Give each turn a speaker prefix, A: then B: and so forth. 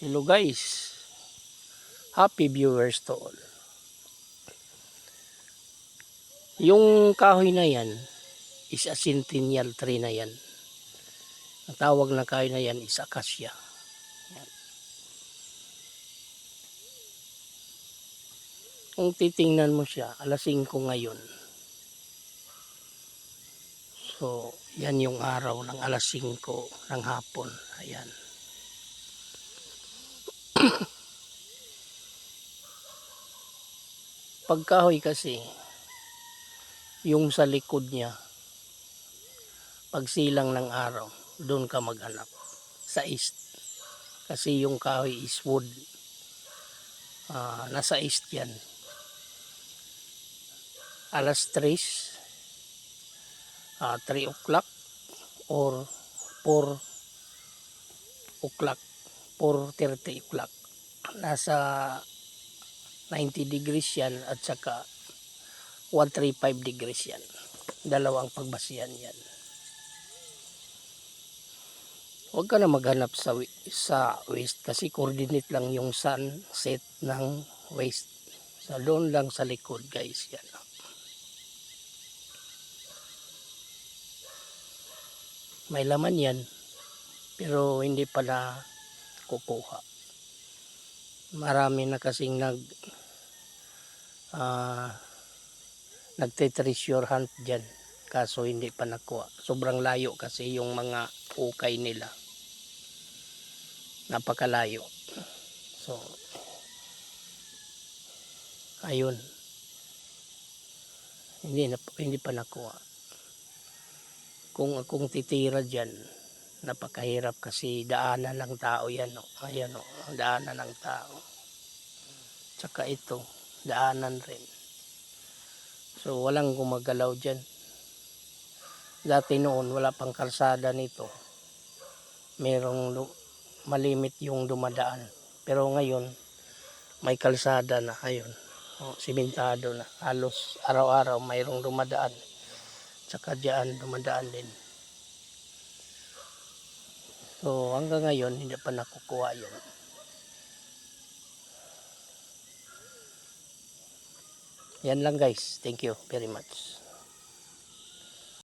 A: Hello guys, happy viewers to all. Yung kahoy na yan is a centennial tree na yan. Ang tawag na kahoy na yan is acacia. Yan. Kung titingnan mo siya, alas 5 ngayon. So, yan yung araw ng alas 5 ng hapon. Ayan. Pagkahoy kasi, yung sa likod niya, pagsilang ng araw, doon ka maghanap. Sa east. Kasi yung kahoy is wood. Nasa east yan. Alas 3, 3 o'clock or 4 o'clock, 4:30 o'clock. Nasa 90 degrees yan at saka 135 degrees yan. Dalawang pagbasihan yan. Huwag ka na maghanap sa west kasi coordinate lang yung sunset ng west. So doon lang sa likod guys yan. May laman yan pero hindi pa na kukuha. Marami na kasing nagte-treasure hunt dyan kaso hindi pa nakuha. Sobrang layo kasi yung mga ukay nila, napakalayo. So ayun, hindi pa nakuha. Kung akong titira dyan, napakahirap kasi daanan ng tao yan. Ayan daanan ng tao. Tsaka ito, daanan rin. So walang gumagalaw dyan. Dati noon wala pang kalsada nito. Merong malimit yung dumadaan. Pero ngayon may kalsada na. Ayun. Simentado na. Halos araw-araw mayroong dumadaan. Tsaka diyan dumadaan din. So hanggang ngayon hindi pa nakukuha yun. Yan lang guys. Thank you very much.